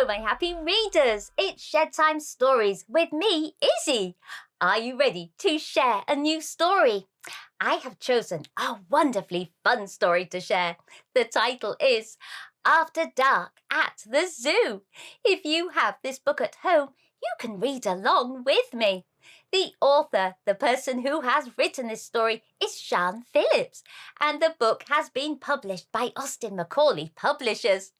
my happy readers. It's Shed Time Stories with me, Issy. Are you ready to share a new story? I have chosen a wonderfully fun story to share. The title is After Dark at the Zoo. If you have this book at home, you can read along with me. The author, the person who has written this story, is Sian Phillips, and the book has been published by Austen Macaulay Publishers.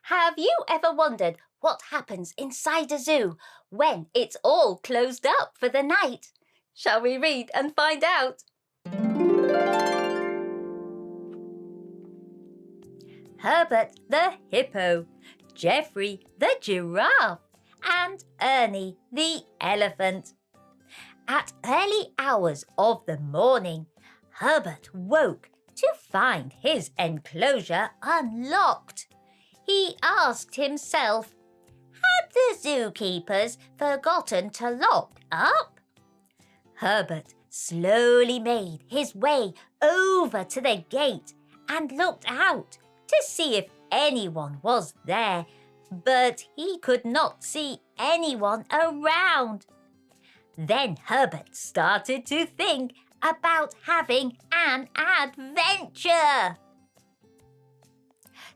Have you ever wondered what happens inside a zoo when it's all closed up for the night? Shall we read and find out? Herbert the hippo, Geoffrey the giraffe, and Ernie the elephant. At early hours of the morning, Herbert woke to find his enclosure unlocked. He asked himself, had the zookeepers forgotten to lock up? Herbert slowly made his way over to the gate and looked out to see if anyone was there, but he could not see anyone around. Then Herbert started to think about having an adventure.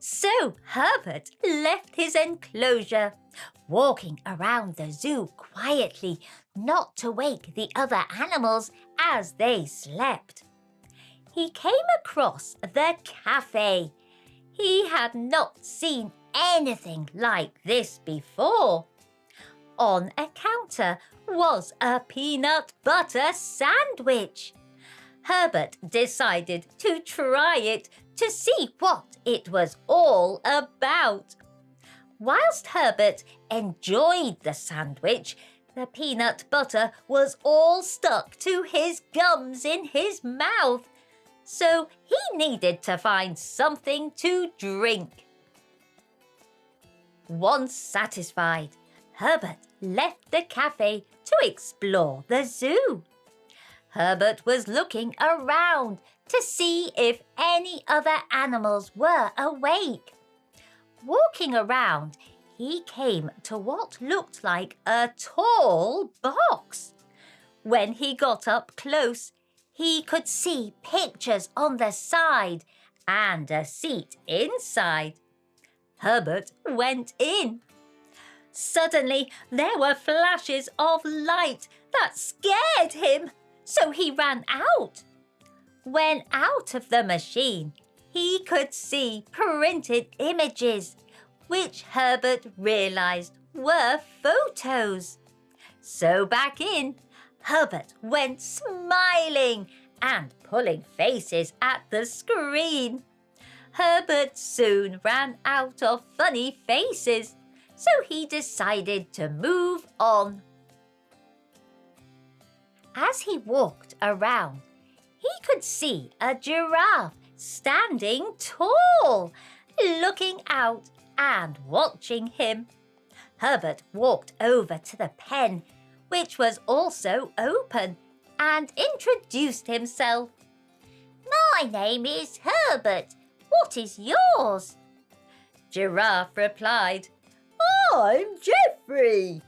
So Herbert left his enclosure, walking around the zoo quietly, not to wake the other animals as they slept. He came across the cafe. He had not seen anything like this before. On a counter was a peanut butter sandwich. Herbert decided to try it to see what it was all about. Whilst Herbert enjoyed the sandwich, the peanut butter was all stuck to his gums in his mouth, so he needed to find something to drink. Once satisfied, Herbert left the cafe to explore the zoo. Herbert was looking around to see if any other animals were awake. Walking around, he came to what looked like a tall box. When he got up close, he could see pictures on the side and a seat inside. Herbert went in. Suddenly, there were flashes of light that scared him, so he ran out. When out of the machine, he could see printed images, which Herbert realized were photos. So back in, Herbert went smiling and pulling faces at the screen. Herbert soon ran out of funny faces, so he decided to move on. As he walked around, he could see a giraffe standing tall, looking out and watching him. Herbert walked over to the pen, which was also open, and introduced himself. "My name is Herbert. What is yours?" Giraffe replied, "I'm Geoffrey."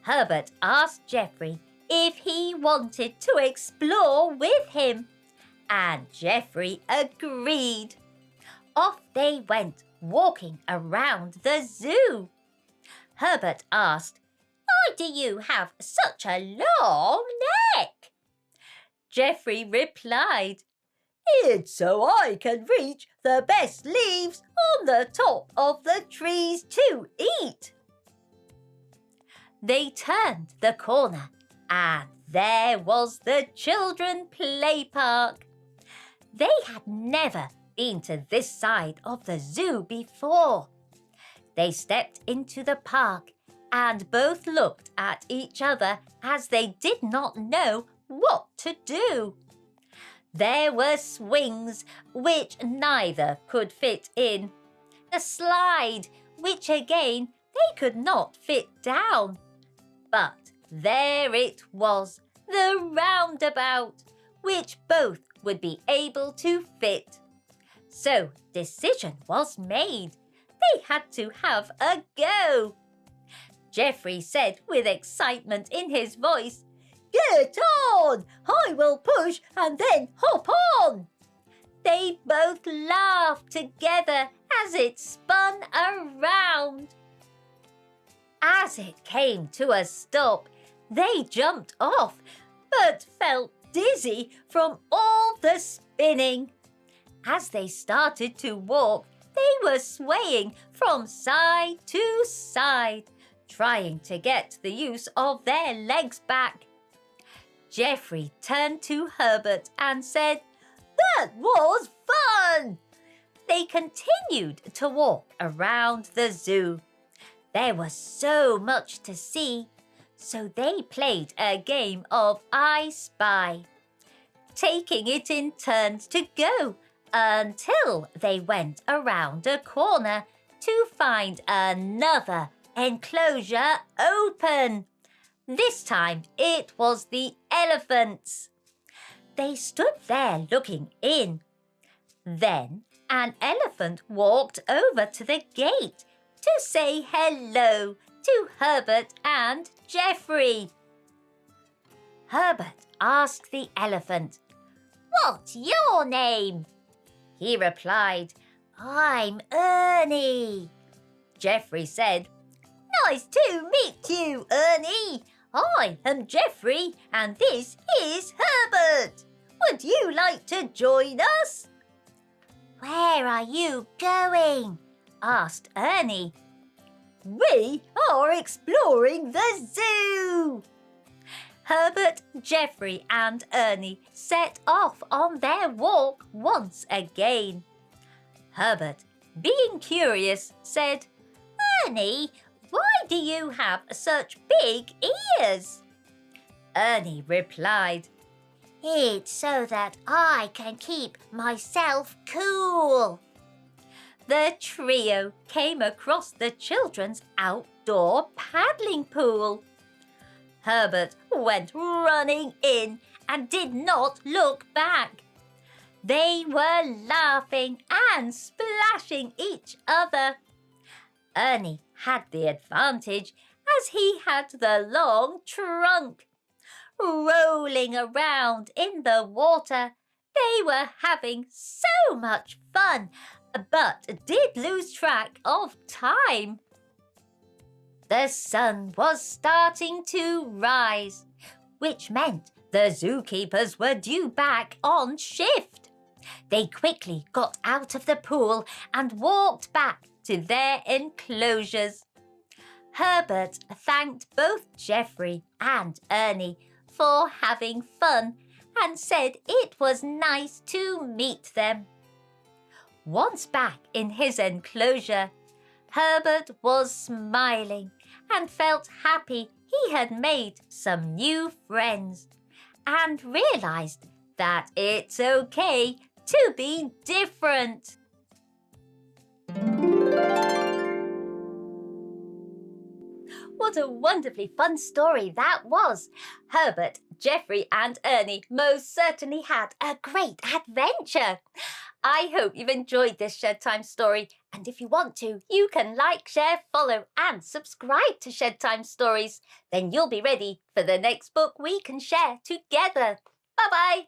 Herbert asked Geoffrey if he wanted to explore with him, and Geoffrey agreed. Off they went, walking around the zoo. Herbert asked, "Why do you have such a long neck?" Geoffrey replied, "It's so I can reach the best leaves on the top of the trees to eat." They turned the corner, and there was the children play park. They had never been to this side of the zoo before. They stepped into the park and both looked at each other as they did not know what to do. There were swings, which neither could fit in, a slide, which again they could not fit down. But there it was, the roundabout, which both would be able to fit. So decision was made. They had to have a go. Geoffrey said with excitement in his voice. "Get on! I will push and then hop on!" They both laughed together as it spun around. As it came to a stop, they jumped off, but felt dizzy from all the spinning. As they started to walk, they were swaying from side to side, trying to get the use of their legs back. Geoffrey turned to Herbert and said, "That was fun!" They continued to walk around the zoo. There was so much to see, so they played a game of I Spy, taking it in turns to go until they went around a corner to find another enclosure open. This time it was the elephants. They stood there looking in. Then an elephant walked over to the gate to say hello to Herbert and Geoffrey. Herbert asked the elephant, "What's your name?" He replied, "I'm Ernie." Geoffrey said, "Nice to meet you, Ernie. I am Geoffrey and this is Herbert. Would you like to join us?" "Where are you going?" asked Ernie. "We are exploring the zoo." Herbert, Geoffrey and Ernie set off on their walk once again. Herbert, being curious, said, "Ernie, why do you have such big ears?" Ernie replied, "It's so that I can keep myself cool." The trio came across the children's outdoor paddling pool. Herbert went running in and did not look back. They were laughing and splashing each other. Ernie had the advantage as he had the long trunk. Rolling around in the water, they were having so much fun, but did lose track of time. The sun was starting to rise, which meant the zookeepers were due back on shift. They quickly got out of the pool and walked back to their enclosures. Herbert thanked both Geoffrey and Ernie for having fun and said it was nice to meet them. Once back in his enclosure, Herbert was smiling and felt happy he had made some new friends and realized that it's okay to be different. What a wonderfully fun story that was. Herbert, Geoffrey and Ernie most certainly had a great adventure. I hope you've enjoyed this Shed Time story, and if you want to, you can like, share, follow and subscribe to Shed Time Stories. Then you'll be ready for the next book we can share together. Bye-bye.